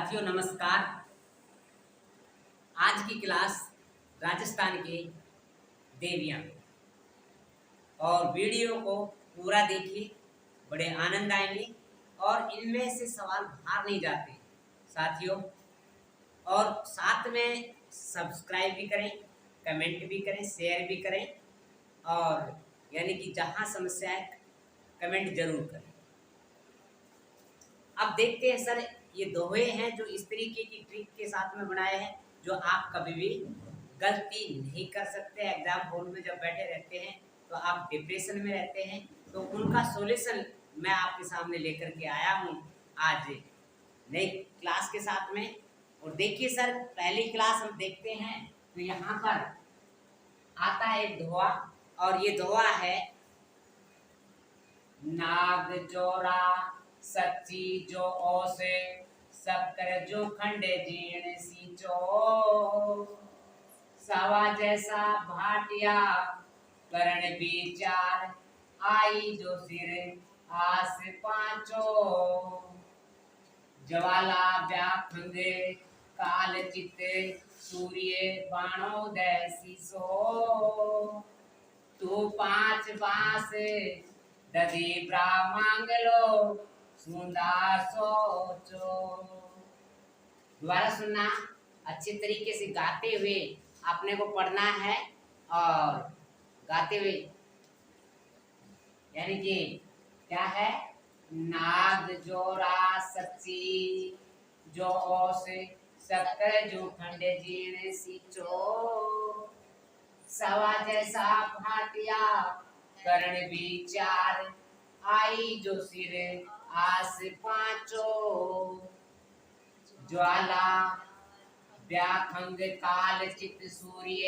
साथियों नमस्कार। आज की क्लास राजस्थान के देवियाँ और वीडियो को पूरा देखिए, बड़े आनंद आएंगे और इनमें से सवाल बाहर नहीं जाते साथियों। और साथ में सब्सक्राइब भी करें, कमेंट भी करें, शेयर भी करें और यानी कि जहाँ समस्या है कमेंट जरूर करें। अब देखते हैं सर, ये दोहे हैं जो इस तरीके की ट्रिक के साथ में बनाए हैं जो आप कभी भी गलती नहीं कर सकते। एग्जाम हॉल में जब बैठे रहते हैं तो आप डिप्रेशन में रहते हैं, तो उनका सॉल्यूशन मैं आपके सामने लेकर के आया हूँ आज नई क्लास के साथ में। और देखिए सर, पहली क्लास हम देखते हैं तो यहाँ पर आता है एक दोहा, और ये दोहा है नाग जोरा सच्ची जो ओसे शक्कर जो खंडे जीर्ण सींचो, सवा जैसा भाटिया करण विचार आई जो सिर आस पांचो, ज्वाला व्याखंगे काल चित्ते सूर्य बाणोदय सीसो, तू पांच बांस दधी ब्राह्मंगलो सुंदा सोचो। दोबारा सुनना, अच्छे तरीके से गाते हुए आपने को पढ़ना है और गाते हुए यानी कि क्या है, नाग जोरा सच्ची जो ओस शक्कर जो खंडे जीर्ण सींचो, सवा जैसा भाटिया करण विचार आई जो सिर आस पांचो, ज्वाला व्याखंग काल चित सूर्य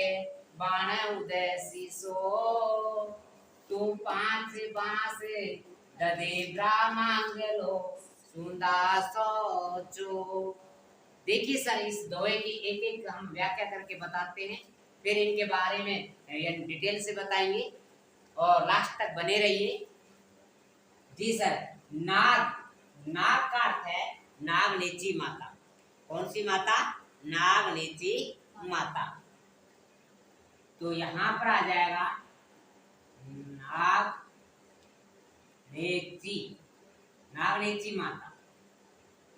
बाण उदय सीसो, तू पांच बांस दधे ब्राह्मंगलो सुंदा सोचो। देखिए सर, इस दोहे की एक एक हम व्याख्या करके बताते हैं, फिर इनके बारे में डिटेल से बताएंगे और लास्ट तक बने रहिए। जी सर, नाग, नाग का अर्थ है नागनेची माता। कौन सी माता? नागनेची माता। तो यहाँ पर आ जाएगा नागनेची, नागनेची माता।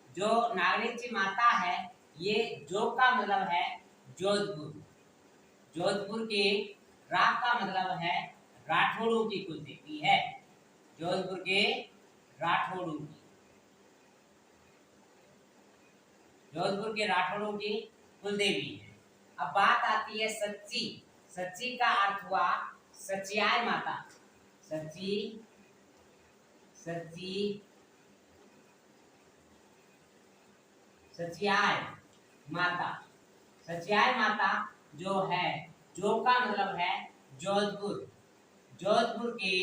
जो नागनेची माता है, ये जो का मतलब है जोधपुर, जोधपुर के रा का मतलब है राठौड़ों की कुलदेवी है, जोधपुर के राठौड़ों की, जोधपुर के राठौड़ों की कुलदेवी है। अब बात आती है सच्ची। सच्ची का अर्थ हुआ सचियाय माता, सच्ची, सच्ची, सचियाय माता। सचियाय माता जो है, जो का मतलब है जोधपुर, जोधपुर के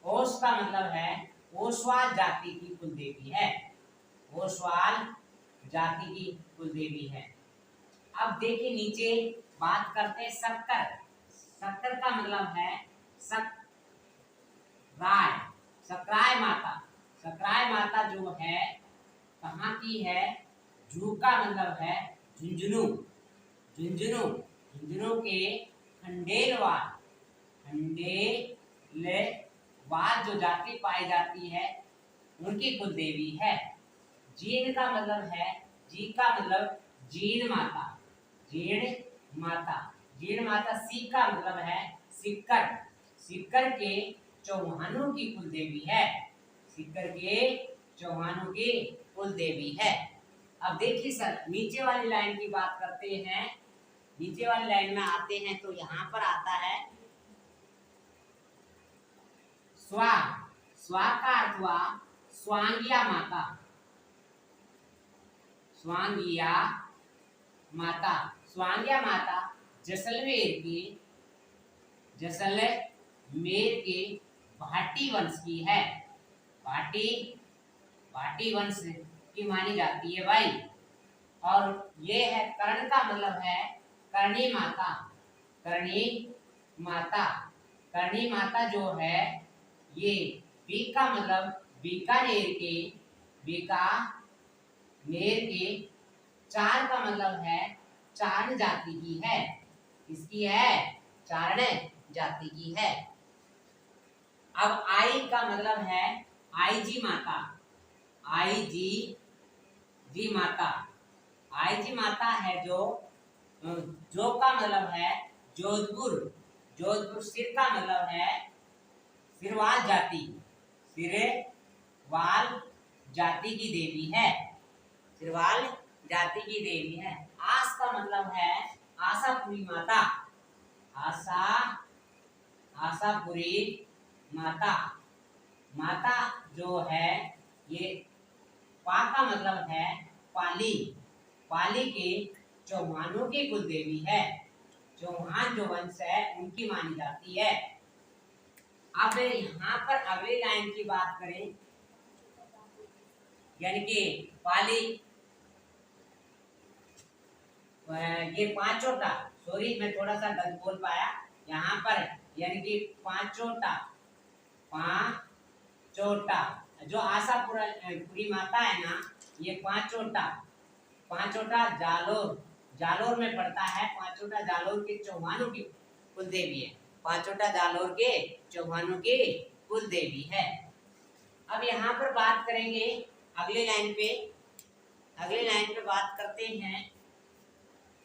ओस का मतलब है ओसवाल जाति की कुलदेवी है, ओसवाल जाति की कुलदेवी है। अब देखिए नीचे बात करते हैं शक्कर। शक्कर का मतलब है सकराय, सकराय माता। सकराय माता जो है कहाँ की है? झू का मतलब है झुंझुनू, झुंझुनू, झुंझुनू के खंडेलवाल, खंडेलवाल जो जाति पाई जाती है उनकी कुलदेवी है। जीण का मतलब है, जी का मतलब जीण माता, जीण माता, जीण माता। सी का मतलब है सिक्कर, सिक्कर के चौहानों की कुलदेवी है, सिक्कर के चौहानों की कुलदेवी है। अब देखिए सर, नीचे वाली लाइन की बात करते हैं। नीचे वाली लाइन में आते हैं तो यहाँ पर आता है स्वा। स्वा का अर्थ हुआ स्वांगिया माता, स्वांगिया माता। स्वांगिया माता जैसलमेर की, जैसलमेर के भाटी वंश की है, भाटी, भाटी वंश की मानी जाती है भाई। और ये है कर्ण का मतलब है करणी माता, करणी माता। करणी माता जो है ये बी का मतलब बीकानेर के, बीकानेर मेर के चार का मतलब है चारण जाति की है। किसकी है? चारण जाति की है। अब आई का मतलब है आई जी माता। आई जी माता। आई जी माता है जो का मतलब है जोधपुर। जोधपुर सिर का मतलब है सिरवाल जाति। सिरवाल जाति की देवी है। सिरवाल जाति की देवी है। आस का मतलब है आशापुरी माता। आशापुरी माता। माता जो है ये पा का मतलब है पाली। पाली के चौहानों की कुल देवी है। चौहान जो वंश है उनकी मानी जाती है। अब यहाँ पर अगली लाइन की बात करें, यानी कि पाली ये पांचोटा, सॉरी मैं थोड़ा सा गलत बोल पाया यहाँ पर, यानी कि पांचोटा जो आशापुरी माता है ना, ये पांचोटा जालोर में पड़ता है। पांचोटा जालोर के चौहानों की कुल देवी है। पांचोटा जालोर के चौहानों की कुल देवी है। अब यहाँ पर बात करेंगे अगले लाइन पे बात करते हैं।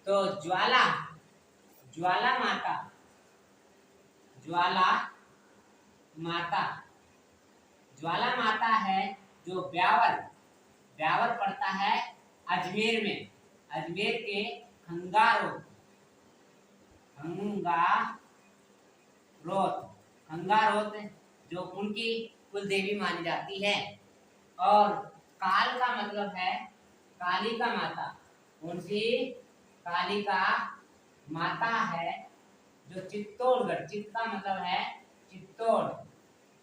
तो ज्वाला माता है जो ब्यावर पड़ता है अजमेर में। अजमेर के खंगारोत जो उनकी कुल देवी मानी जाती है। और काल का मतलब है कालिका माता। कौन सी? कालिका माता है जो चित्तौड़गढ़, चित्त का मतलब है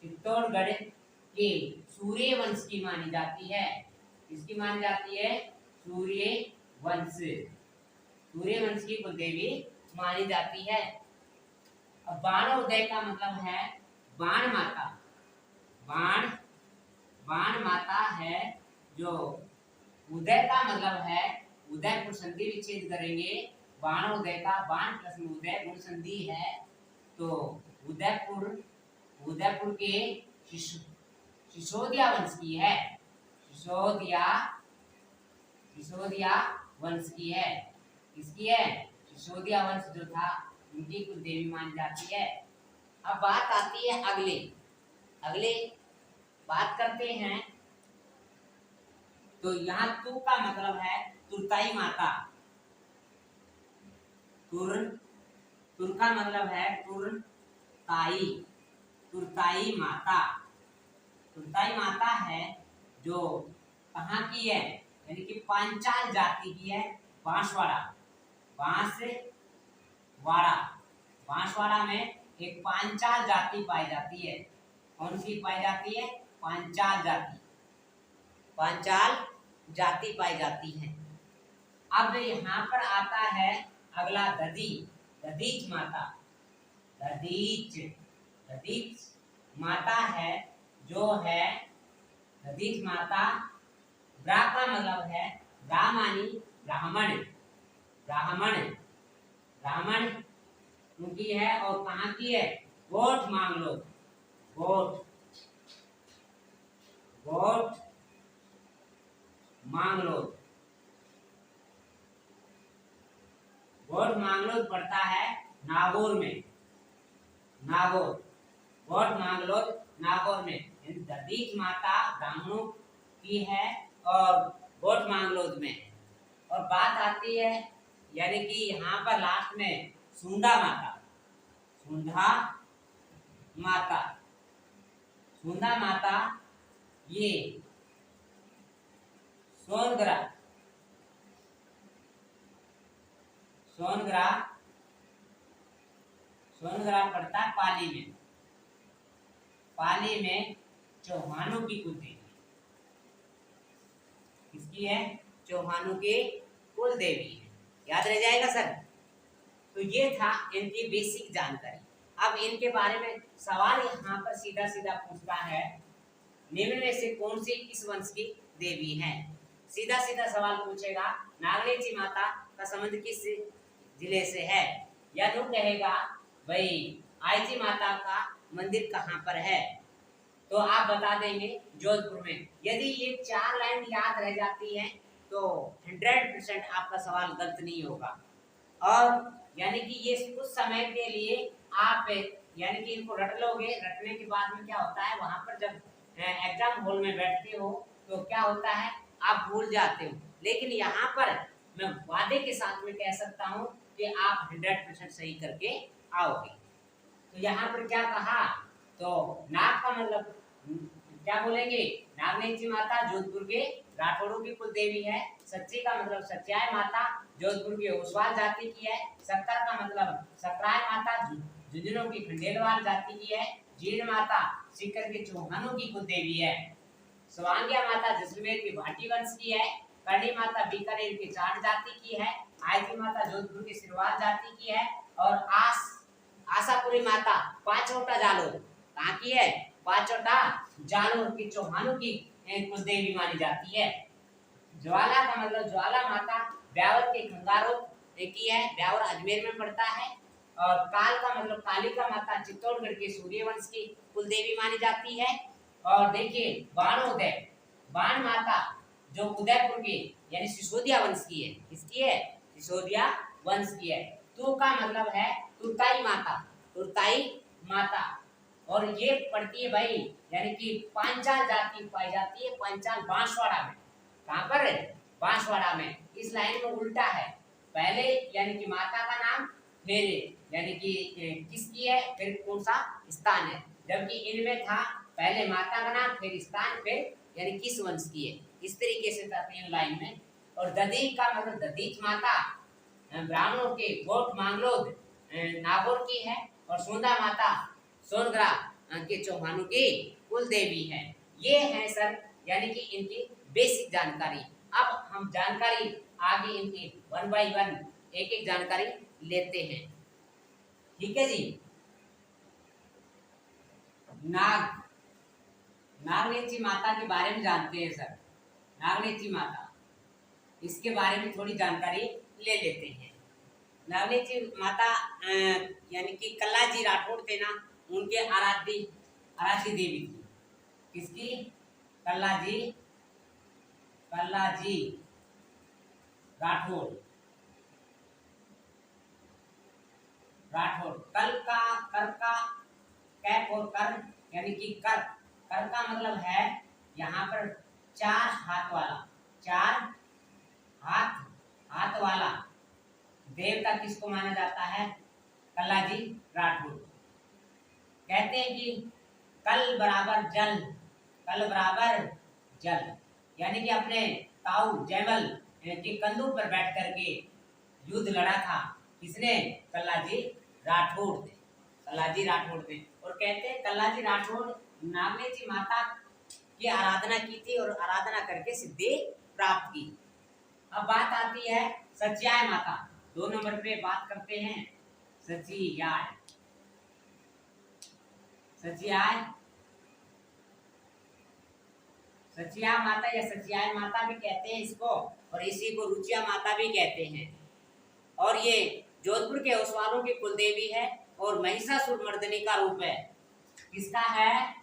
चित्तौड़गढ़ के सूर्य वंश की मानी जाती है। किसकी मानी जाती है? सूर्य वंश की कुल देवी मानी जाती है। अब बाणोदय का मतलब है बाण माता। बाण माता है जो उदय का मतलब है उदयपुर संधि विच्छेद करेंगे। बाणोदय का बाण प्लस उदय गुण संधि है, तो उदयपुर के सिसोदिया वंश की है। सिसोदिया वंश की है। किसकी है? सिसोदिया वंश जो था उनकी कुल देवी मानी जाती है। अब बात आती है अगले बात करते हैं। तो यहाँ तू का मतलब है तुरताई माता। तुर का मतलब है तुरताई माता। तुरताई माता है जो कहाँ की है? यानी कि पांचाल जाति की है। बांसवाड़ा में एक पांचाल जाति पाई जाती है। कौन सी पाई जाती है? पांचाल जाति पाई जाती है। अब यहाँ पर आता है अगला दधीच माता है जो है दधीच माता। ब्रा का मतलब है ब्राह्मणी ब्राह्मण उनकी है। और कहाँ की है? गोठ मांगलोद पड़ता है नागौर में। नागौर में दधीच माता ब्राह्मणों की है और गोठ मांगलोद में। और बात आती है यानी कि यहाँ पर लास्ट में सुंधा माता ये सोनग्रा पड़ता है पाली में चौहानों की कुल देवी। किसकी है? चौहानों की कुल देवी है। याद रह जाएगा सर। तो ये था इनकी बेसिक जानकारी। अब इनके बारे में सवाल यहाँ पर सीधा पूछता है, निम्न में से कौन सी किस वंश की देवी है? सीधा सीधा सवाल पूछेगा नागनेची माता का संबंध किस जिले से है, या तो कहेगा भाई आईची माता का मंदिर कहाँ पर है, तो आप बता देंगे जोधपुर में। यदि ये 4 लाइन याद रह जाती है तो 100% आपका सवाल गलत नहीं होगा। और यानी कि ये कुछ समय के लिए आप यानी कि इनको रट लोगे, रटने के बाद में क्या होता है वहां पर जब एग्जाम हॉल में बैठते हो तो क्या होता है आप भूल जाते हो, लेकिन यहाँ पर मैं वादे के साथ में कह सकता हूँ कि आप 100% सही करके आओगे। तो यहाँ पर क्या कहा, तो नाग का मतलब क्या बोलेंगे, नागनेची माता जोधपुर के राठौड़ों की कुल देवी है। सच्ची का मतलब सच्चाई माता जोधपुर की ओसवाल जाति की है। सक्कर का मतलब सकराय माता झुंझुनों की खंडेलवाल जाति की है। जीर्ण माता सीकर के चौहानों की कुल देवी है। स्वांग्या माता जैसलमेर की भाटी वंश की है। करणी माता बीकानेर की चाट जाति की है। आयती माता जोधपुर की सिरवाल जाति की है। और आशापुरी माता पांचोटा जालोर कहाँ की है, पांचोटा जालोर की चौहानों की कुल देवी मानी जाती है। ज्वाला का मतलब ज्वाला माता ब्यावर के खंगारों की है, ब्यावर अजमेर में पड़ता है। और काल का मतलब कालिका माता चित्तौड़गढ़ के सूर्यवंश की कुल देवी मानी जाती है। और देखिए बाणोदय, बाण माता जो उदयपुर की यानी सिसोदिया वंश की है, किसकी है, सिसोदिया वंश की है। तू का मतलब है तुरताई माता, तुरताई माता, और ये पड़ती है भाई यानी कि पांचाल जाति पाई जाती है, पांचाल बांसवाड़ा में। कहाँ पर है, बांसवाड़ा में। इस लाइन में उल्टा है, पहले यानी कि माता का नाम, फिर यानी कि किसकी है, फिर कौन सा स्थान है, जबकि इनमें था पहले माता का नाम फिर स्थान फिर यानी किस वंश की है, इस तरीके से था इन लाइन में। और दधीच का मतलब दधीच माता ब्राह्मणों के गोट मांगलोद नागौर की है। और सोंदा माता सोनग्रा के चौहानों की कुल देवी है। ये है सर यानी कि इनकी बेसिक जानकारी। अब हम जानकारी आगे इनकी 1 by 1 एक एक जानकारी लेते हैं, ठीक है जी। नागनेची माता के बारे में जानते हैं सर, नागनेची माता इसके बारे में थोड़ी जानकारी ले लेते हैं। नागनेची माता यानी कि कल्लाजी राठौड़ थे ना, उनके आराध्य देवी थी। किसकी, कल्लाजी राठौड़। कल का कर का कैप और कर यानी कि कर का मतलब है यहाँ पर 4 हाथ वाला, 4 हाथ वाला देवता किसको माना जाता है, कल्लाजी राठौड़। कहते हैं कि कल बराबर जल यानी कि अपने ताऊ जयमल के कंधों पर बैठ करके युद्ध लड़ा था। किसने, कल्लाजी राठौड़ थे, कल्लाजी राठौड़ थे। और कहते हैं कल्लाजी राठौड़ नागनेची माता की आराधना की थी और आराधना करके सिद्धि प्राप्त की। अब बात आती है सचियाय माता, 2 नंबर पे बात करते हैं सचियाय माता या सचियाय माता भी कहते हैं इसको, और इसी को रुचिया माता भी कहते हैं। और ये जोधपुर के ओसवालों की कुलदेवी है और महिषासुर मर्दनी का रूप है। किसका है,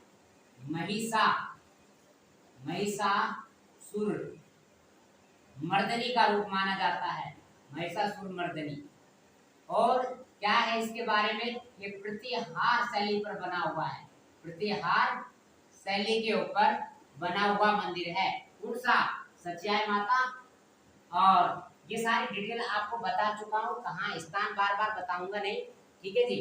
महिषासुर मर्दनी का रूप माना जाता है, महिषासुर मर्दनी। और क्या है इसके बारे में, ये प्रतिहार शैली पर बना हुआ है, प्रतिहार शैली के ऊपर बना हुआ मंदिर है। उड़सा सचियाय माता, और ये सारी डिटेल आपको बता चुका हूँ, कहाँ स्थान बार बार बताऊंगा नहीं, ठीक है जी।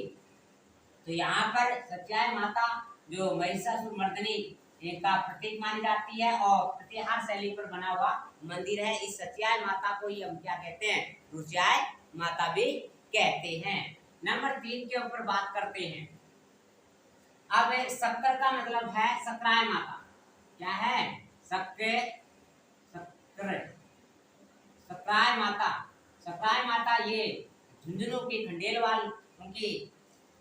तो यहाँ पर सचियाय माता जो महिषासुर मर्दनी का प्रतीक मानी जाती है और प्रतिहार शैली पर बना हुआ मंदिर है। इस सचियाय माता को ही हम क्या कहते हैं, रुचियाय माता भी कहते हैं। नंबर 3 के ऊपर बात करते हैं। अब सक्कर का मतलब है सकराय माता। क्या है, सकराय माता ये झुंझुनू की खंडेलवाल उनकी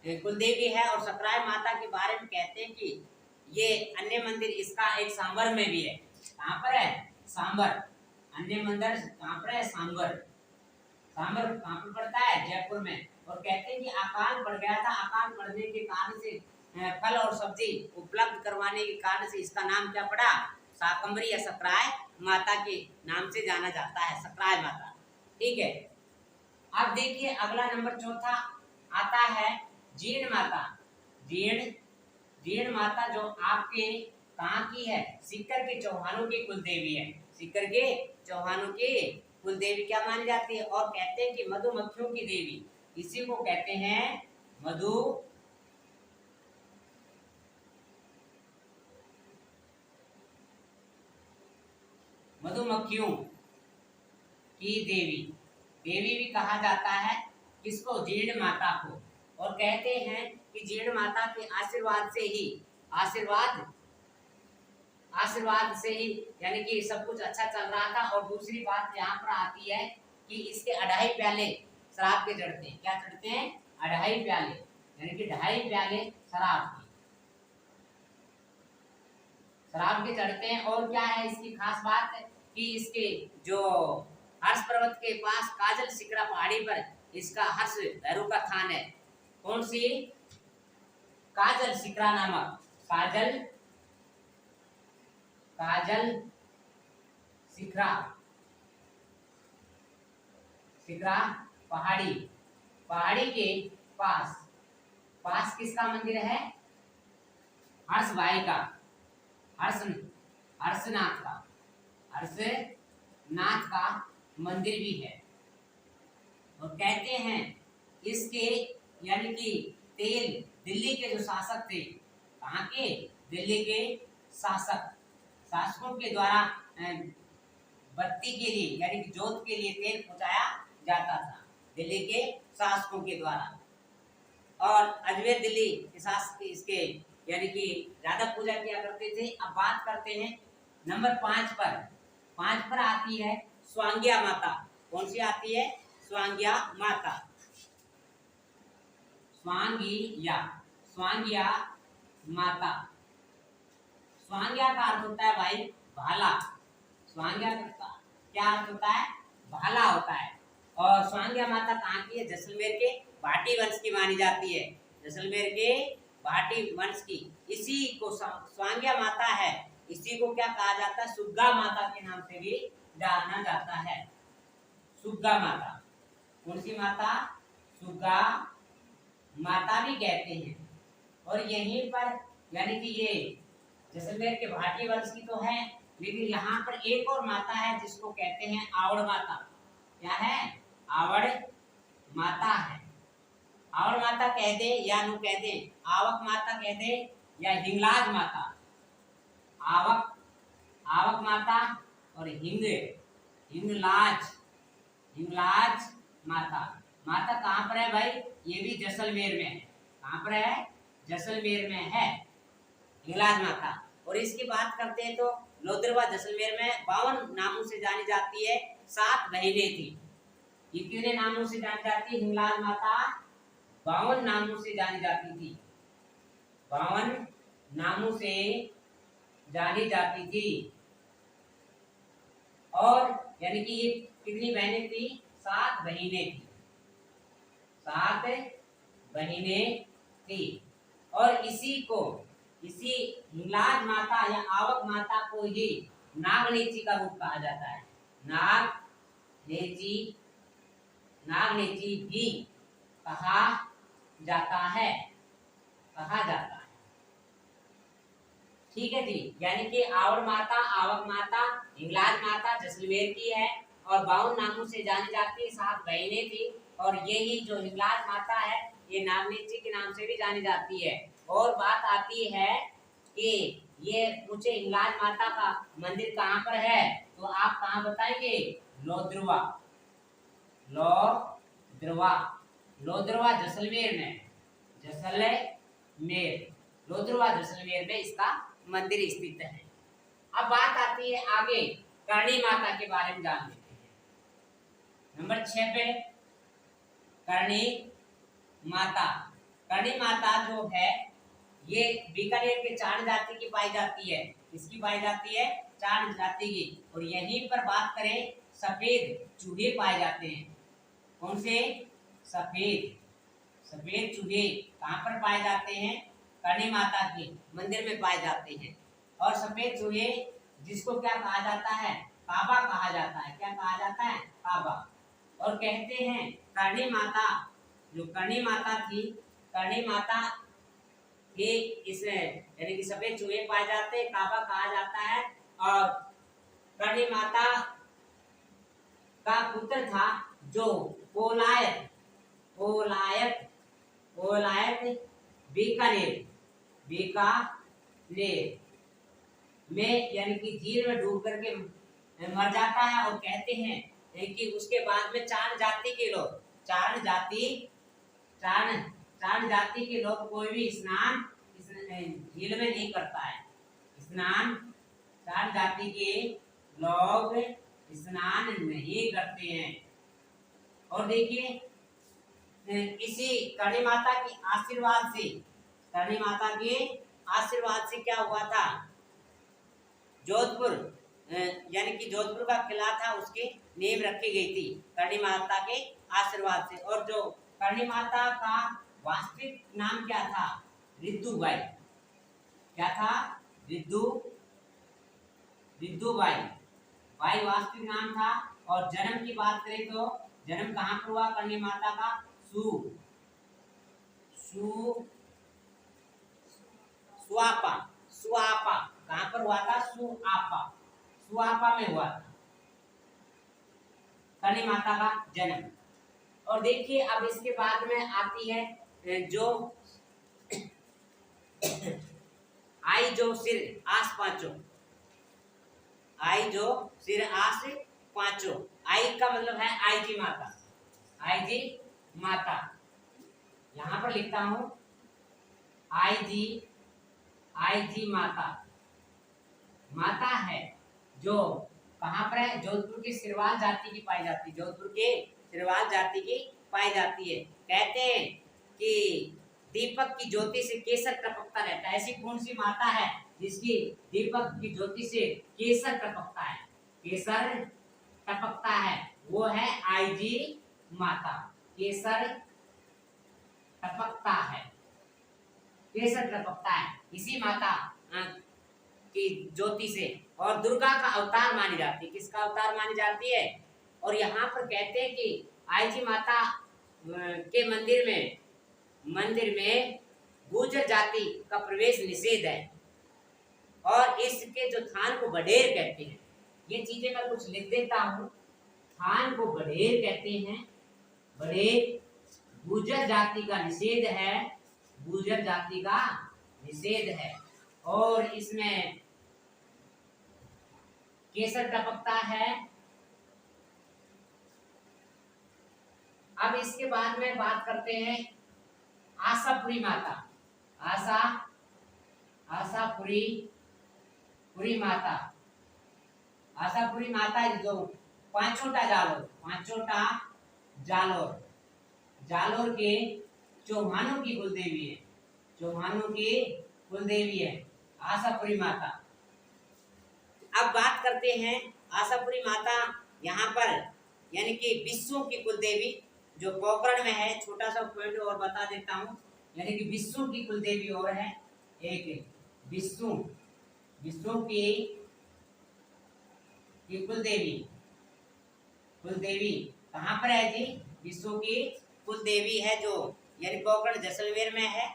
कुलदेवी है। और सकराय माता के बारे में कहते हैं कि ये अन्य मंदिर इसका एक सांबर में भी है। कहाँ पर है, सांबर। अन्य मंदिर कहाँ पर है? सांबर। सांबर कहाँ पर पड़ता है? जयपुर में। और कहते हैं कि अकाल पड़ गया था, अकाल पड़ने के कारण से फल और सब्जी उपलब्ध करवाने के कारण से इसका नाम क्या पड़ा? शाकंभरी या सकराय माता के नाम से जाना जाता है, सकराय माता। ठीक है। अब देखिए अगला नंबर चौथा आता है जीर्ण माता। जीर्ण माता जो आपके कहाँ की है? सीकर के चौहानों की कुल देवी है। सीकर के चौहानों की कुल देवी क्या मानी जाती है? और कहते हैं कि मधुमक्खियों की देवी, इसी को कहते हैं मधुमक्खियों की देवी। देवी भी कहा जाता है किसको? जीर्ण माता को। और कहते हैं कि जीर्ण माता के आशीर्वाद से ही आशीर्वाद से ही यानी कि सब कुछ अच्छा चल रहा था। और दूसरी बात यहाँ पर आती है कि इसके 2.5 प्याले शराब के चढ़ते हैं। क्या चढ़ते हैं? 2.5 प्याले, यानी कि 2.5 प्याले शराब के चढ़ते हैं। और क्या है इसकी खास बात है कि इसके जो हर्ष पर्वत के पास काजल शिखरा पहाड़ी पर इसका हर्ष भैरव का थान है। कौन सी? काजल शिखरा नामक, काजल शिखरा पहाड़ी के पास किसका मंदिर है? हर्ष भाई का, हर्षनाथ का मंदिर भी है। और कहते हैं इसके यानी कि तेल दिल्ली के जो शासक थे, कहाँ के? दिल्ली के शासकों के द्वारा बत्ती के लिए यानी कि जोत के लिए तेल पहुंचाया जाता था, दिल्ली के शासकों के द्वारा। और अजमेर दिल्ली के शासक इसके यानी कि ज्यादा पूजा किया करते थे। अब बात करते हैं नंबर 5 पर। 5 पर आती है स्वांग्या माता। कौन सी आती है? स्वांग्या माता। स्वांग्या माता। स्वांग्या का अर्थ होता है भाई भाला। स्वांग्या का क्या अर्थ होता है? भाला होता है। और स्वांग्या माता कहाँ की है? जैसलमेर के भाटी वंश की मानी जाती है। जैसलमेर के भाटी वंश की। इसी को स्वांग्या माता है, इसी को क्या कहा जाता है? सुग्गा माता के नाम से भी जाना जाता है। सुग्गा माता। कौन सी माता? सुग्गा माता भी कहते हैं। और यहीं पर यानी कि ये जैसलमेर के भाटी वंश की तो है, लेकिन यहाँ पर एक और माता है जिसको कहते हैं आवड़ माता। क्या है? आवड़ माता है। आवड़ माता कह दे या नु कह दे, आवक माता कह दे या हिंगलाज माता। आवक माता और हिंगलाज माता कहाँ पर है भाई? ये भी जैसलमेर में है। कहाँ पर है? जैसलमेर में है हिंगलाज माता। और इसकी बात करते हैं तो लोद्रवा जैसलमेर में 52 नामों से जानी जाती है। 7 बहनें थी। ये कितने नामों से जानी जाती है? हिंगलाज माता 52 नामों से जानी जाती थी। 52 नामों से जानी जाती थी। और यानी कि ये कितनी बहनें थी? 7 बहनें थी। 7 बहनें थी। और इसी हिंगलाज माता या आवक माता को ही नागनेची का रूप कहा जाता है। नागनेची भी कहा जाता है। ठीक है जी। यानी कि आवड़ माता, आवक माता, हिंगलाज माता जैसलमेर की है और 52 नामों से जानी जाती है। 7 बहनें थी। और यही जो हिंगलाज माता है ये नागनेची के नाम से भी जानी जाती है। और बात आती है कि ये ऊंचे हिंगलाज माता का मंदिर कहाँ पर है? तो आप कहाँ बताएंगे? लोद्रवा जैसलमेर में इसका मंदिर स्थित है। अब बात आती है आगे करणी माता के बारे में जान लेते हैं। नंबर 6 पे करणी माता जो है ये बीकानेर के चाण जाति की पाई जाती है। किसकी पाई जाती है? चार जाति की। और यहीं पर बात करें सफेद चूहे पाए जाते हैं। कौन से? सफेद सफेद चूहे कहाँ पर पाए जाते हैं? करणी माता के मंदिर में पाए जाते हैं। और सफेद चूहे जिसको क्या कहा जाता है? काबा कहा जाता है। क्या कहा जाता है? काबा। और कहते हैं करणी माता, जो करणी माता थी, करणी माता के इस यानी कि सफेद चूहे पाए जाते हैं, काबा कहा जाता है। और करणी माता का पुत्र था जो कोलायत कोलायत कोलायत बीकानेर बीकानेर में यानी कि झील में डूब करके मर जाता है। और कहते हैं कि उसके बाद में चार जाति के लोग, चार जाति के लोग कोई भी स्नान झील में नहीं करता है। स्नान चार जाति के लोग स्नान नहीं करते हैं। और देखिए इसी करणी माता की आशीर्वाद से, करणी माता के आशीर्वाद से क्या हुआ था? जोधपुर यानी कि जोधपुर का किला था, उसकी नींव रखी गई थी करणी माता के आशीर्वाद से। और जो करणी माता का वास्तविक नाम क्या था? रिद्धुबाई। क्या था? रिद्धुबाई बाई वास्तविक नाम था। और जन्म की बात करें तो जन्म कहाँ पर हुआ करणी माता का? सुआपा सुआपा कहाँ पर हुआ था? सुआपा में हुआ था करणी माता का जन्म। और देखिए अब इसके बाद में आती है जो आई जो सिर आस पांचों, आई जो सिर आस पांचों। आई का मतलब है आई जी माता, आई जी माता। यहां पर लिखता हूं आई जी माता। माता है जो कहां पर है? जोधपुर की सिरवाल जाति की पाई जाती है। जोधपुर के सिरवाल जाति की पाई जाती है। कहते हैं कि दीपक की ज्योति से केसर टपकता रहता है। ऐसी कौन सी माता है जिसकी दीपक की ज्योति से केसर टपकता है? केसर टपकता है, वो है आई जी माता। केसर टपकता है, केसर टपकता है इसी माता की ज्योति से। और दुर्गा का अवतार मानी जाती है। किसका अवतार मानी जाती है? और यहाँ पर कहते हैं कि आई जी माता के मंदिर में गुर्जर जाति का प्रवेश निषेध है। और इसके जो थान को बडेर कहते हैं। ये चीजें मैं कुछ लिख देता हूँ। थान को बडेर कहते हैं। बडेर गुर्जर जाति का निषेध है, गुर्जर जाति का निषेध है। और इसमें केसर टपकता है। अब इसके बाद में बात करते हैं आशापुरी माता। आशापुरी माता। आशापुरी माता जो पांचोटा जालोर के चौहानों की कुलदेवी है। चौहानों की कुलदेवी है आशापुरी माता। अब बात करते हैं आशापुरी माता यहाँ पर यानी कि विष्णु की कुलदेवी जो पोखरण में है। छोटा सा पॉइंट और बता देता हूँ, यानी कि विष्णु की कुलदेवी और है एक विष्णु की कुलदेवी कहाँ पर है जी? विष्णु की कुलदेवी है जो यानी पोखरण जैसलमेर में है।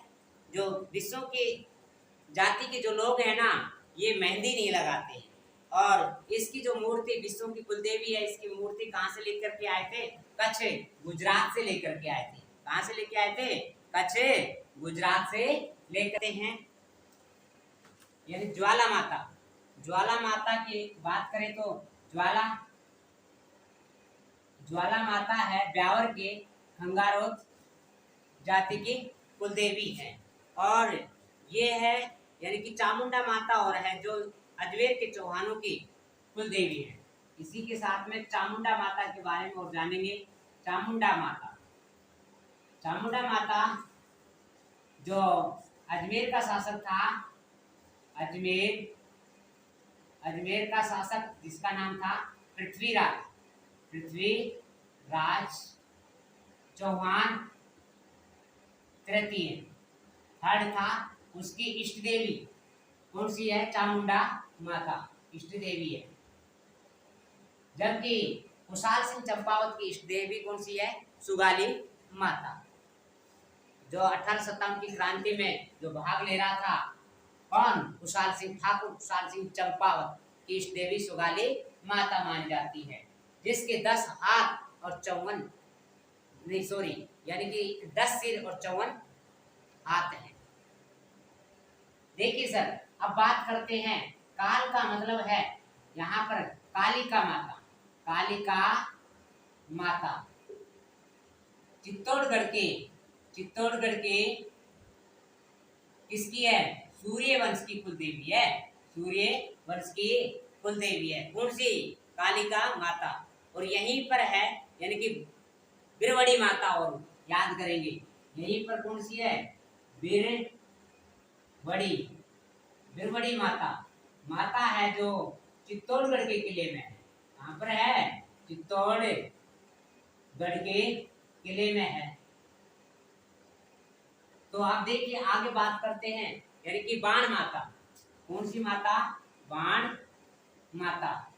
जो विष्णु की जाति के जो लोग हैं ना, ये मेहंदी नहीं लगाते हैं। और इसकी जो मूर्ति विष्णु की कुलदेवी है, इसकी मूर्ति कहाँ से लेकर के आए थे? कच्छ गुजरात से लेकर के आए थे। कहाँ से लेके आए थे? कच्छ गुजरात से लेकर हैं। यानी ज्वाला माता की बात करें तो ज्वाला माता है ब्यावर के खंगारोत जाति की कुलदेवी है। और ये है यानी कि चामुंडा माता और है जो अजमेर के चौहानों की कुलदेवी है। इसी के साथ में चामुंडा माता के बारे में और जानेंगे। चामुंडा माता जो अजमेर का शासक था, अजमेर का शासक जिसका नाम था पृथ्वीराज चौहान तृतीय। थर्ड था उसकी इष्ट देवी कौन सी है? चामुंडा माता इष्ट देवी है। जबकि कुशाल सिंह चंपावत की इष्ट देवी कौन सी है? सुगाली माता। जो 1857 की क्रांति में जो भाग ले रहा था कौन? कुशाल सिंह ठाकुर कुशाल सिंह चंपावत की इष्ट देवी सुगाली माता मानी जाती है, जिसके 10 हाथ और 54 नहीं सॉरी यानी कि 10 सिर और 54 हाथ हैं। देखिए सर, अब बात करते हैं काल का मतलब है यहाँ पर कालिका माता। कालिका माता चित्तौड़गढ़ के किसकी है? सूर्य वंश की कुल देवी है। सूर्य वंश की कुल देवी है कौन सी? कालिका माता। और यहीं पर है यानी कि बिरवड़ी माता, और याद करेंगे यहीं पर कौन सी है? बिरवड़ी माता। माता है जो चित्तौड़गढ़ के किले में है। कहाँ पर है? चित्तौड़गढ़ के किले में है। तो आप देखिए आगे बात करते हैं यानी कि बाण माता। कौन सी माता? बाण माता।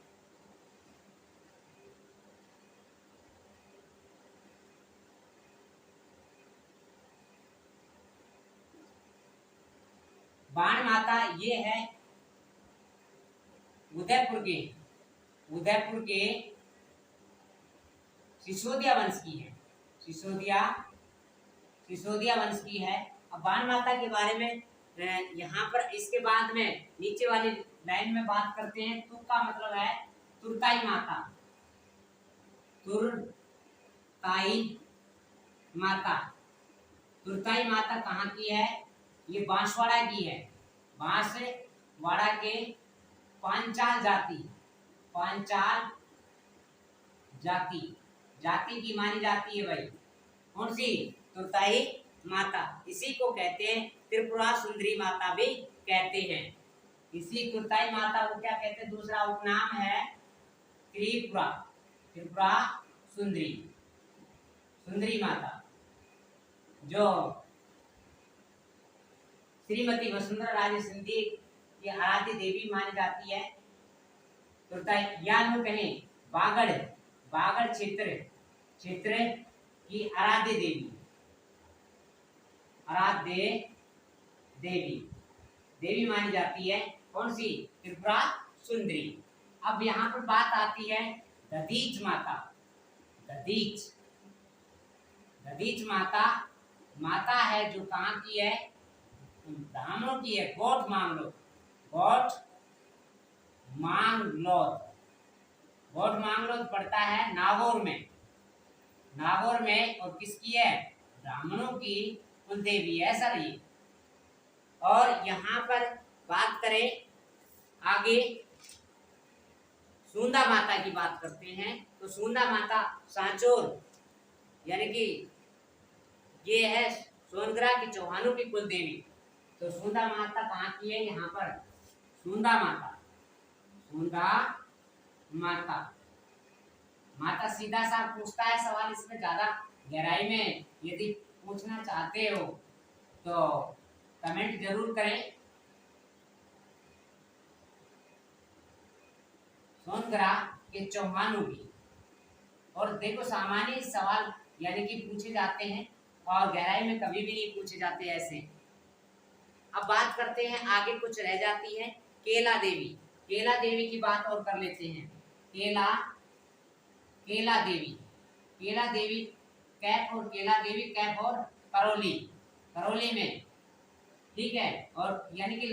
बाण माता ये है उदयपुर के सिसोदिया वंश की है। सिसोदिया वंश की है। अब बाण माता के बारे में यहाँ पर इसके बाद में नीचे वाली लाइन में बात करते हैं। तु का मतलब है तुरकाई माता। तुरकाई माता कहाँ की है? ये बांसवाड़ा की है। बांसवाड़ा के पांचाल जाति की मानी जाती है भाई। कौन सी? तुरकाई माता। इसी को कहते हैं त्रिपुरा सुंदरी माता भी कहते हैं। इसी तुरकाई माता को क्या कहते हैं? दूसरा उपनाम है त्रिपुरा सुंदरी माता, जो श्रीमती वसुंधरा राजे सिंधिया की आराध्य देवी मानी जाती है। या नो कहें बागड़ क्षेत्र की आराध्य देवी मानी जाती है। कौन सी? त्रिपुरा सुंदरी। अब यहाँ पर बात आती है दधीच माता है जो कहाँ की है? ब्राह्मणों की है। गोट मांगलोद पड़ता है नागौर में और किसकी है? ब्राह्मणों की कुल देवी है सर ये। और यहाँ पर बात करें आगे सुंदा माता की बात करते हैं। तो सुंदा माता सांचोर यानी कि ये है सोनगरा की चौहानों की कुल देवी। तो सुंदा माता कहाँ की है? यहाँ पर सुंदा माता सीधा सा पूछता है सवाल। इसमें ज्यादा गहराई में यदि पूछना चाहते हो तो कमेंट जरूर करें। सोनगरा के चौहानों की। और देखो सामान्य सवाल यानी कि पूछे जाते हैं और गहराई में कभी भी नहीं पूछे जाते ऐसे। अब बात करते हैं आगे कुछ रह जाती है केला देवी की बात और कर लेते हैं। केला देवी कैप और करौली में, ठीक है। और यानी कि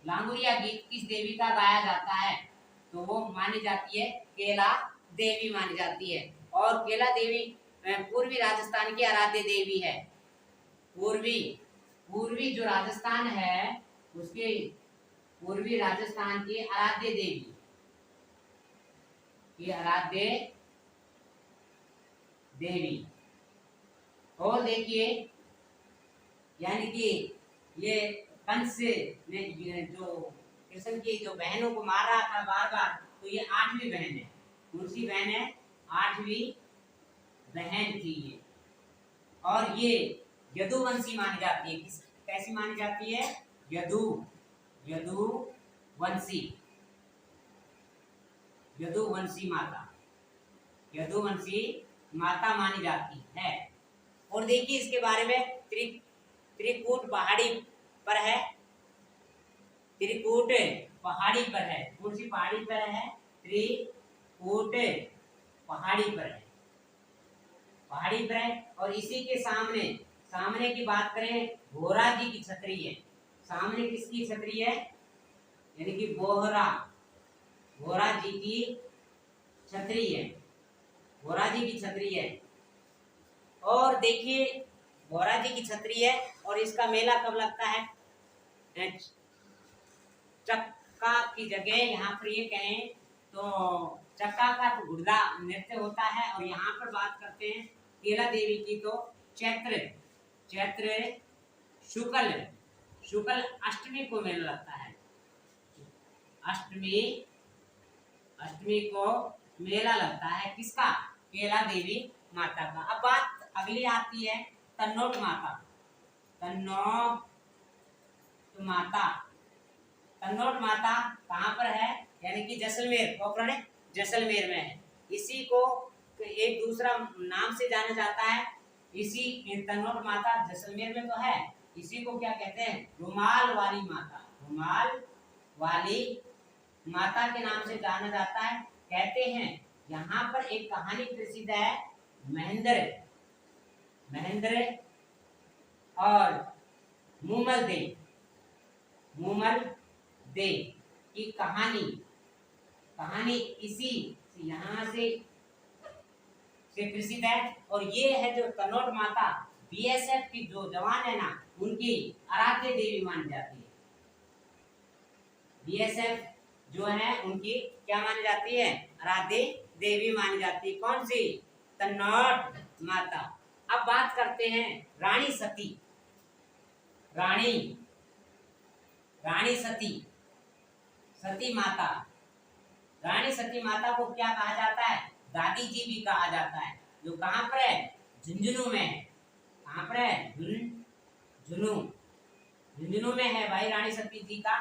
लांगुरिया गीत किस देवी का गाया जाता है? तो वो मानी जाती है केला देवी मानी जाती है। और केला देवी पूर्वी राजस्थान की आराध्य देवी है। पूर्वी जो राजस्थान है उसके पूर्वी राजस्थान की आराध्य देवी। और देखिए यानी कि ये कंस ने जो कृष्ण की जो बहनों को मार रहा था बार बार, तो ये 8वीं बहन है, कौन सी बहन है? 8वीं बहन थी ये। और ये यदुवंशी मानी जाती है। किस कैसी मानी जाती है? यदुवंशी, यदुवंशी माता, यदुवंशी माता मानी जाती है। और देखिए इसके बारे में त्रिकूट पहाड़ी पर है, त्रिकूट पहाड़ी पर है। कौन सी पहाड़ी पर है? त्रिकूट पहाड़ी पर है, पहाड़ी पर है। और इसी के सामने, सामने की बात करें, बोहरा जी की छतरी है। सामने किसकी छतरी है? यानी कि बोहरा, बोहरा जी की छतरी है, बोहरा जी की छतरी है। और देखिए बोहरा जी की छतरी है, और इसका मेला कब लगता है? चक्का की जगह यहाँ पर ये कहें तो चक्का का तो गुर्दा नृत्य होता है। और यहाँ पर बात करते हैं केला देवी की, तो चैत्र शुक्ल अष्टमी को मेला लगता है। अष्टमी को मेला लगता है। किसका? केला देवी माता का। अब बात अगली आती है तन्नोट माता। तन्नोट माता, तन्नोट माता कहाँ पर है? यानी कि जैसलमेर, पोखरण जैसलमेर में है। इसी को एक दूसरा नाम से जाना जाता है। इसी तन्नोट माता जैसलमेर में तो है, इसी को क्या कहते हैं? रुमाल वाली माता, रुमाल वाली माता के नाम से जाना जाता है। कहते हैं यहाँ पर एक कहानी प्रसिद्ध है, महेंद्र और मूमल दे की कहानी इसी यहाँ से प्रसिद्ध है। और ये है जो तन्नोट माता बीएसएफ की जो जवान है ना, उनकी आराध्य देवी मानी जाती है। बीएसएफ जो है उनकी क्या मानी जाती है? आराध्य देवी मानी जाती है। कौन सी? तन्नोट माता। अब बात करते हैं रानी सती, रानी सती माता। रानी सती माता को क्या कहा जाता है? दादी जी भी कहा जाता है। जो कहाँ पर है? झुंझुनू में है। कहाँ पर है? झुंझुनू में है भाई रानी सती जी का।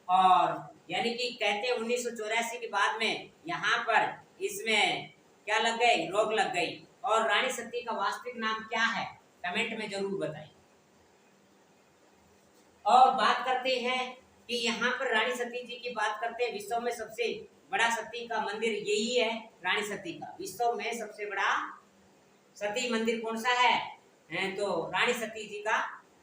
और यानी कि कहते हैं 1984 के बाद में यहाँ पर इसमें क्या लग गई? रोक लग गई। और रानी सती का वास्तविक नाम क्या है? कमेंट में जरूर बताएं। और बात करते हैं कि यहाँ पर रानी सती जी की बात करते हैं। विश्व में सबसे बड़ा सती का मंदिर यही है, रानी सती का। विश्व में सबसे बड़ा सती मंदिर कौन सा है? तो रानी सती जी का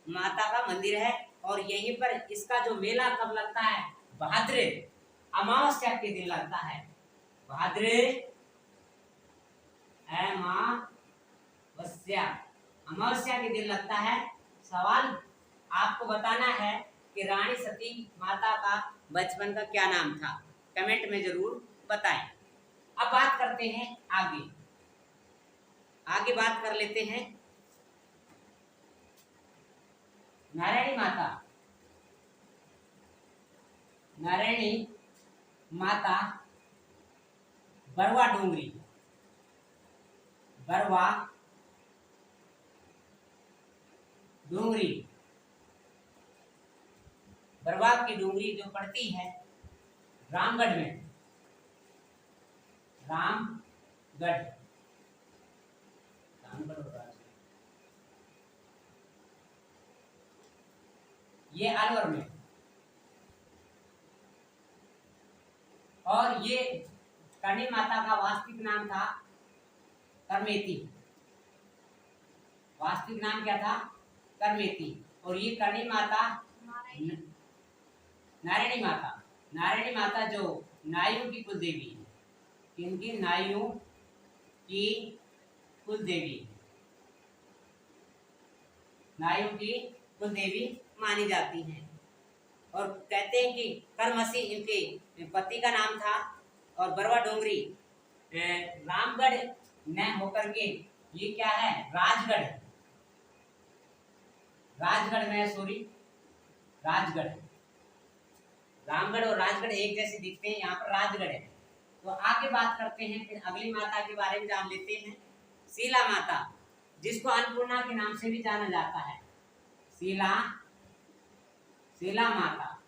माता का मंदिर है। और यहीं पर इसका जो मेला कब लगता है? भाद्र अमावस्या के दिन लगता है। भाद्र अमावस्या के दिन लगता है। सवाल आपको बताना है कि रानी सती माता का बचपन का क्या नाम था, कमेंट में जरूर बताएं। अब बात करते हैं आगे बात कर लेते हैं नारायणी माता बरवा डूंगरी, बरवा की डूंगरी जो पड़ती है रामगढ़ में, रामगढ़ ये अलवर में। और ये करणी माता का वास्तविक नाम था करमेती। वास्तविक नाम क्या था? करमेती। और ये करणी माता नारायणी माता जो नायु की कुल देवी है। किनकी? नायु की कुल देवी, नायु की कुल देवी मानी जाती हैं। और कहते हैं कि करमसी इनके पति का नाम था। और बरवा डोंगरी रामगढ़ न होकर के ये क्या है? राजगढ़ में, सॉरी राजगढ़ है। रामगढ़ और राजगढ़ एक जैसे दिखते हैं, यहाँ पर राजगढ़ है। तो आगे बात करते हैं, फिर अगली माता के बारे में जान लेते हैं। शीला माता, जिसको अन्नपूर्णा के नाम से भी जाना जाता है। शीला शीला माता,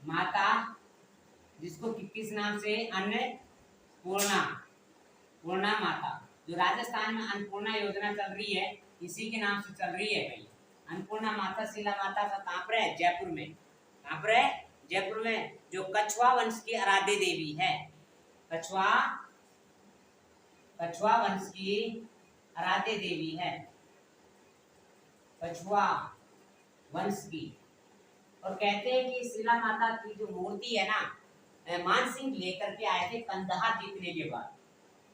माता जिसको किस नाम से, अन्नपूर्णा, पूर्णा माता, जो राजस्थान में अन्नपूर्णा योजना चल रही है, इसी के नाम से चल रही है भाई। अन्नपूर्णा माता, शीला माता का कहाँ पर है? जयपुर में। कहाँ पर है? जयपुर में, जो कछवा वंश की आराध्य देवी है। कछवा वंश की आराध्य देवी है, कछवा वंश की। और कहते हैं कि शीला माता की जो मूर्ति है ना, मानसिंह लेकर के आए थे कंधार जीतने के बाद।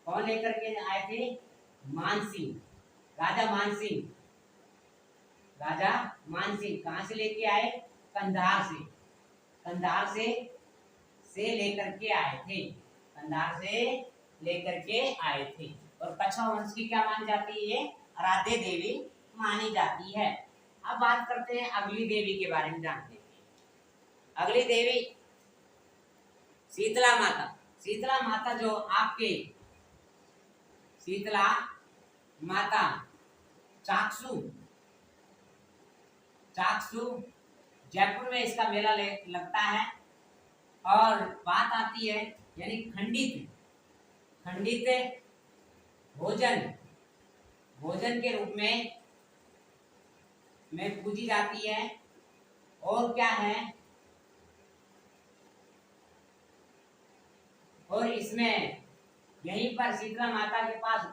कौन लेकर के आए थे? मानसिंह, राजा मानसिंह। राजा मानसिंह कहाँ से लेके आए? कंधार से। कंधार से लेकर के आए थे, कंधार से लेकर के आए थे। और कछवा वंश की क्या मानी जाती है? आराध्य देवी मानी जाती है। अब बात करते हैं अगली देवी के बारे में, जानते हैं। अगली देवी शीतला माता। शीतला माता जो आपके शीतला माता चाकसू जयपुर में इसका मेला लगता है। और बात आती है, यानी खंडित भोजन के रूप में पूजी जाती है। और क्या है? और इसमें यहीं पर शीतला माता के पास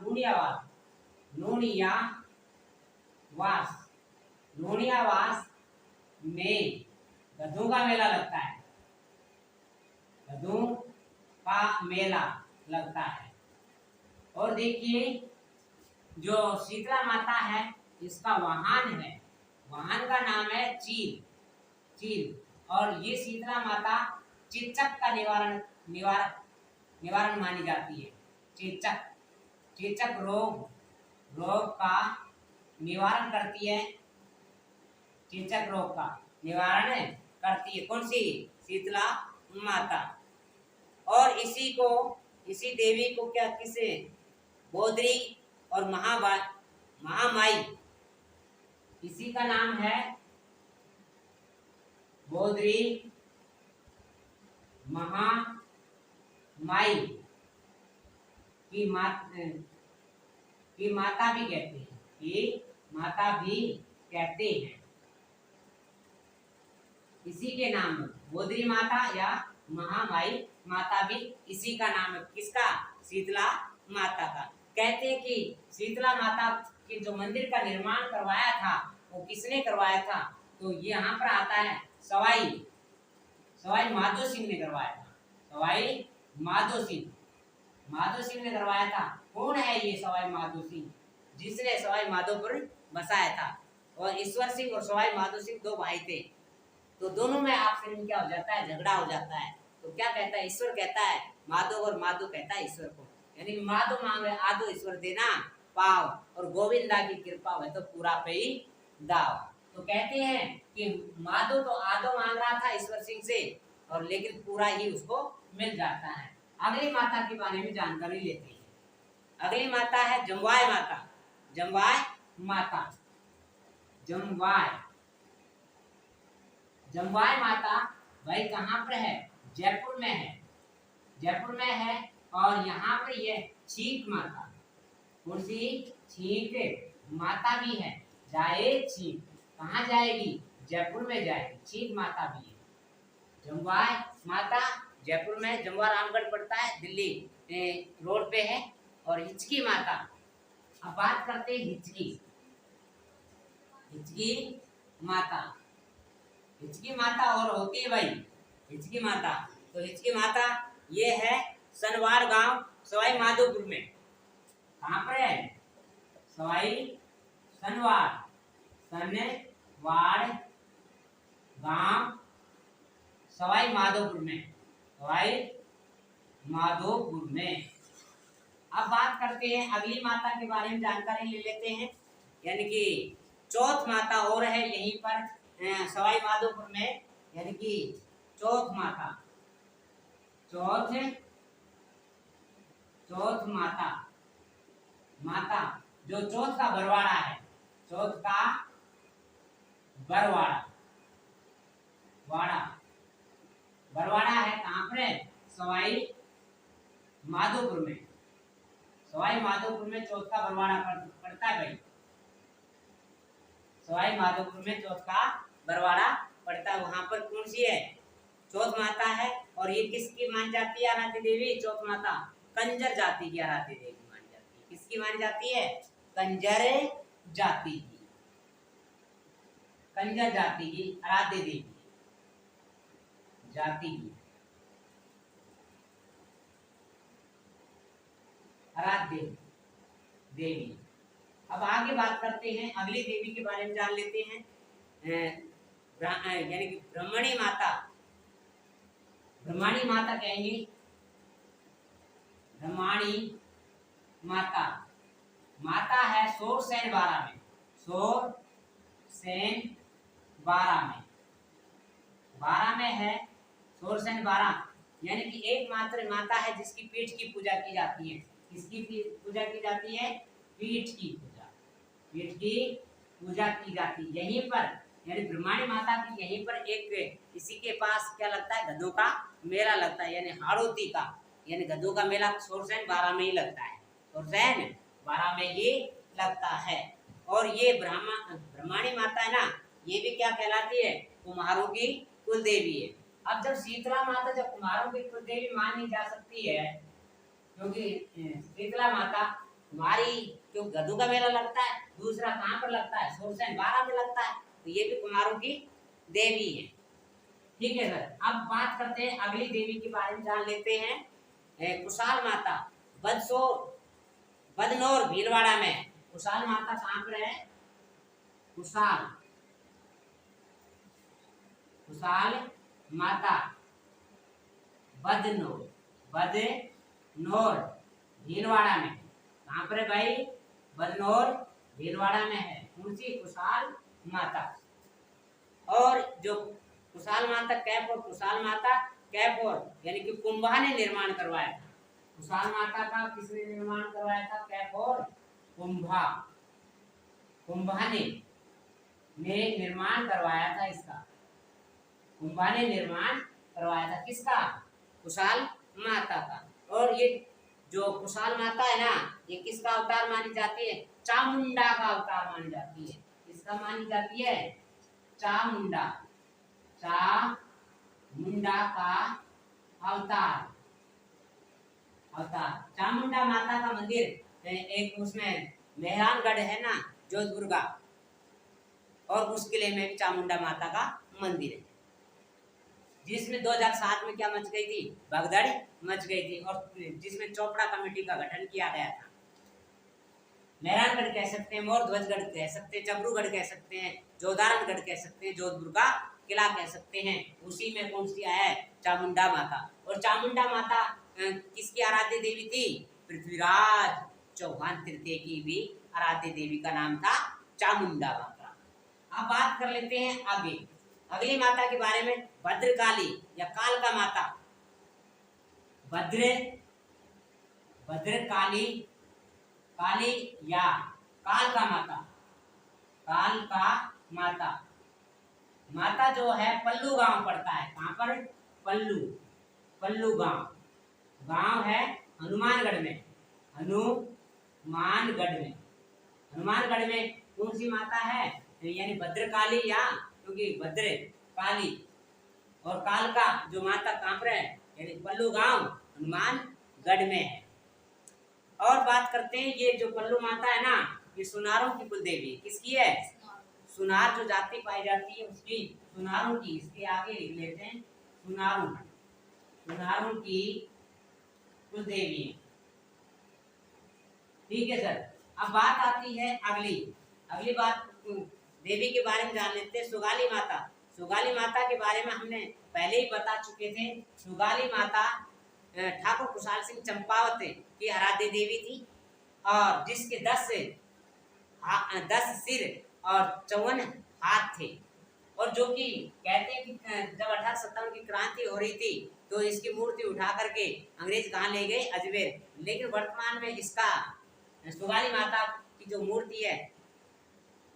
लूणियावास में गधों का मेला लगता है। गधों का मेला लगता है। और देखिए, जो शीतला माता है, इसका वाहन है, वाहन का नाम है चील। और ये शीतला माता चेचक का निवारण मानी जाती है। चेचक रोग का निवारण करती है। चेचक रोग का निवारण करती है कौन सी? शीतला माता। और इसी देवी को क्या किसे? गोदरी और महामाई, इसी का नाम है गोदरी महामाई की माता भी कहते हैं। इसी के नाम गोदरी माता या महामाई माता भी इसी का नाम है। किसका? शीतला माता का। कहते हैं कि शीतला माता के जो मंदिर का निर्माण करवाया था, वो किसने करवाया था? तो ये यहाँ पर आता है, सवाई माधो सिंह ने करवाया था। सवाई माधो सिंह ने करवाया था। कौन है ये सवाई माधो सिंह? जिसने सवाई माधोपुर बसाया था। और ईश्वर सिंह और सवाई माधो सिंह दो भाई थे। तो दोनों में आपस में क्या हो जाता है? झगड़ा हो जाता है। तो क्या कहता है? ईश्वर कहता है माधव, और माधव कहता है ईश्वर को। यानी माधव मांग रहे आधो, ईश्वर देना पाव, और गोविंदा की कृपा है तो पूरा पे ही दाव। तो कहते हैं कि माधव तो आधो मांग रहा था ईश्वर सिंह से, और लेकिन पूरा ही उसको मिल जाता है। अगली माता के बारे में जानकारी लेते हैं। अगली माता है जमवाय माता। जमवाय माता भाई कहाँ पर है? जयपुर में है। और यहाँ पे ये छींक माता, कौन सी? छींक माता भी है। जाए छींक, कहाँ जाएगी? जयपुर में जाएगी। छींक माता भी है। जमवाय माता जयपुर में, जमवा रामगढ़ पड़ता है, दिल्ली रोड पे है। और हिचकी माता, अब बात करते हैं हिचकी माता और होती है भाई हिचकी माता। तो हिचकी माता ये है सनवाड़ गांव, सवाई माधोपुर में। कहाँ पर है? सनवाड़ गांव, सवाई माधोपुर में। अब बात करते हैं अगली माता के बारे में, जानकारी ले लेते हैं। यानी कि चौथ माता और है यहीं पर, सवाई माधोपुर में यानी कि चौथ माता, चौथ माता, माता जो चौथ का बरवाड़ा है, चौथ का बरवाड़ा, बरवाड़ा है कहाँ पर है? सवाई माधोपुर में, सवाई माधोपुर में चौथ का बरवाड़ा पड़ता है भाई, सवाई माधोपुर में चौथ का बरवाड़ा पड़ता है। वहां पर कौन सी है? चौथ माता है। और ये किसकी मानी जाती है आराध्य देवी? चौथ माता कंजर जाति की आराध्य देवी मानी जाती है। किसकी मानी जाती है? कंजर जाति की, कंजर जाति की आराध्य देवी, जाति की आराध्य देवी। अब आगे बात करते हैं, अगली देवी के बारे में जान लेते हैं, यानी कि ब्रह्मणी माता। ब्रह्मणी माता कहेंगे, ब्रह्मणी माता, माता है सोरसेन बारा में, सोरसेन बारा में, बारा में है सोरसेन बारा, यानी कि एकमात्र माता है जिसकी पीठ की पूजा की जाती है। किसकी पूजा की जाती है? पीठ की पूजा, पीठ की पूजा की जाती है यहीं पर, यानी ब्रह्मणी माता की यहीं पर एक इसी के पास क्या लगता है? गधों का मेला लगता है, यानी हाड़ोती का, यानी गधों का मेला सोरसेन बारा में ही लगता है, सोरसेन बारा में ही लगता है। और ये ब्रह्मणी माता है ना, ये भी क्या कहलाती है? कुम्हारों की कुल देवी है। अब जब शीतला माता जब कुम्हारों की कुल देवी मानी जा सकती है, क्योंकि शीतला माता कुम्हारी, जो गधों का मेला लगता है, दूसरा कहाँ पर लगता है? सोरसेन बारा में लगता है, तो ये भी कुम्हारों की देवी है। ठीक है सर। अब बात करते हैं अगली देवी के बारे में, जान लेते हैं कुशाल माता, बदनौर भीलवाड़ा में। कुशाल माता कहाँ पर है? कुशाल माता बदनौर भीलवाड़ा में। कहाँ पर है भाई? बदनौर भीलवाड़ा में है। कौन सी? कुशाल माता। और जो कुशाल माता कैपुर यानी कि कुंभा ने निर्माण करवाया था। कुशाल माता का किसने निर्माण करवाया था? कैपुर कुंभा ने निर्माण करवाया था इसका, कुंभा ने निर्माण करवाया था। किसका? कुशाल माता का। और ये जो कुशाल माता है ना, ये किसका अवतार मानी जाती है? चामुंडा का अवतार मानी जाती है। किसका मानी जाती है? चामुंडा का अवतार। चामुंडा माता का मंदिर एक उसमें मेहरानगढ़ है ना, जोधपुर का, और उस किले में भी चामुंडा माता का मंदिर है, जिसमें 2007 में क्या मच गई थी? भगदड़ मच गई थी, और जिसमें चोपड़ा कमेटी का गठन किया गया था। मेहरानगढ़ कह सकते हैं, मोरध्वजगढ़ कह सकते हैं, चबरूगढ़ कह सकते हैं, जोधारणगढ़ कह सकते हैं, जोधपुर का किला कह सकते हैं। उसी में कौन सी है? चामुंडा माता। और चामुंडा माता किसकी आराध्य देवी थी? पृथ्वीराज चौहान तृतीय की भी आराध्य देवी का नाम था चामुंडा माता। अब बात कर लेते हैं आगे अगली माता के बारे में, भद्रकाली या कालका माता। भद्रकाली, काली या कालका माता। कालका माता, माता जो है पल्लू गांव पड़ता है। कहाँ पर? पल्लू गांव है हनुमानगढ़ में। हनुमानगढ़ में कौन सी माता है? यानी भद्रकाली, या क्योंकि भद्र काली और कालका जो माता कहाँ पर है? यानी पल्लू गांव हनुमानगढ़ में है। और बात करते हैं, ये जो पल्लू माता है ना, ये सुनारों की कुल देवी। किसकी है? सुनार जो जाति पाई जाती है उसकी, सुनारों की। इसके आगे लिख लेते हैं सुनारों की कुल देवी। ठीक है सर। अब बात आती है अगली बात देवी के बारे में जान लेते हैं, सुगाली माता। सुगाली माता के बारे में हमने पहले ही बता चुके थे। सुगाली माता ठाकुर कुशाल सिंह चंपावत की आराध्य देवी थी, और जिसके 10 सिर और 54 हाथ थे, और जो कि कहते हैं कि जब 1857 की क्रांति हो रही थी तो इसकी मूर्ति उठा करके अंग्रेज कहाँ ले गए, अजमेर। लेकिन वर्तमान में इसका सुगाली माता की जो मूर्ति है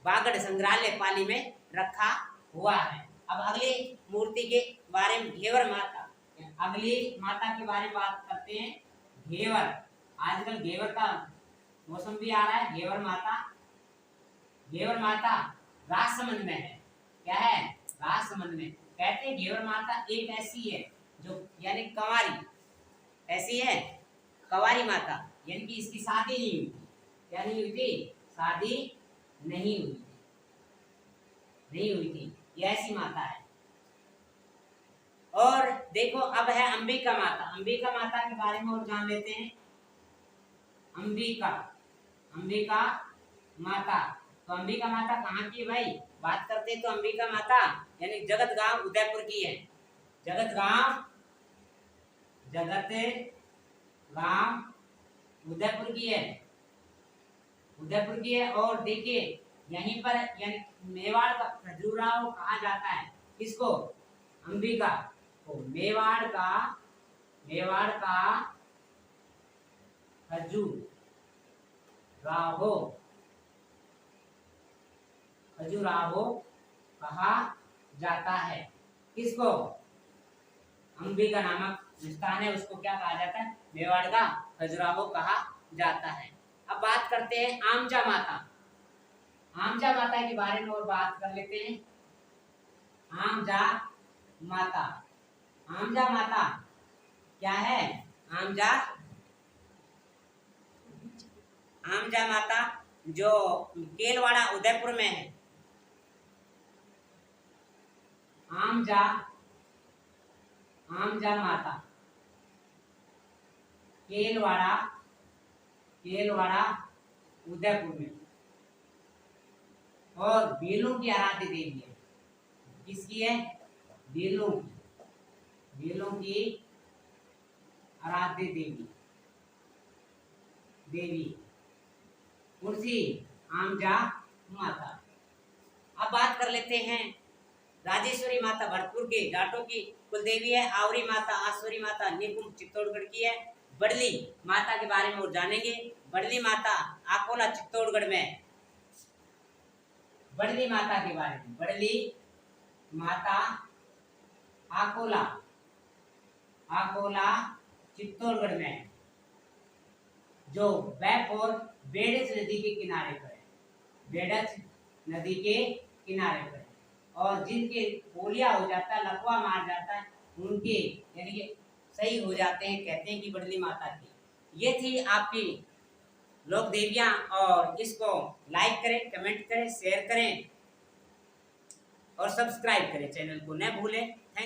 बागड़ संग्रहालय पाली में रखा हुआ है। अब अगली मूर्ति के बारे में घेवर माता, अगली माता के बारे में बात करते हैं। घेवर, आजकल घेवर का मौसम भी आ रहा है। घेवर माता, घेवर माता राजसमंद में है। क्या है? राजसमंद में। कहते हैं घेवर माता एक ऐसी है जो यानी कंवारी, ऐसी है कंवारी माता, यानी कि इसकी शादी नहीं हुई थी। क्या नहीं हुई थी? शादी नहीं हुई थी, नहीं हुई थी। ये ऐसी माता है। और देखो अब है अंबिका माता। अंबिका माता के बारे में और जान लेते हैं। अंबिका, अंबिका माता, तो अंबिका माता कहाँ की है भाई? बात करते हैं तो अंबिका माता यानी जगत गांव उदयपुर की है। जगत गांव, जगत गांव उदयपुर की है, उदयपुर की है। और देखिए यहीं पर यानी मेवाड़ का खजुराहो कहा जाता है। किसको? अंबिका को। मेवाड़ का, मेवाड़ का खजुराहो, खजुराहो कहा जाता है। किसको? अंबिका नामक स्थान है उसको क्या कहा जाता है? मेवाड़ का खजुराहो कहा जाता है। अब बात करते हैं आमचा माता। आमचा माता के बारे में और बात कर लेते हैं। आमचा माता, आमचा माता क्या है? आमचा, आमचा माता जो केलवाड़ा उदयपुर में है। आमचा, आमचा माता केलवाड़ा, केलवाड़ा उदयपुर में। और बेलों की आराध्य देवी है। किसकी है? बेलों की, बेलों की आराध्य देवी, देवी कुर्सी आमचा माता। अब बात कर लेते हैं राजेश्वरी माता भरतपुर के जाटों की कुलदेवी है। आवरी माता, आश्वरी माता निकुंभ चित्तौड़गढ़ की है। बड़ली माता के बारे में और जानेंगे। बड़ली माता आकोला चित्तौड़गढ़ में। बड़ली माता के बारे में, बड़ली माता आकोला, आकोला चित्तौड़गढ़ में, जो बैप और बेड़च नदी के किनारे पर है। बेड़च नदी के किनारे पर है। और जिनके पोलिया हो जाता है, लकवा मार जाता है, उनके यानी कि सही हो जाते हैं, कहते हैं कि बड़ली माता की। ये थी आपकी लोक देवियां। और इसको लाइक करें, कमेंट करें, शेयर करें और सब्सक्राइब करें। चैनल को न भूलें।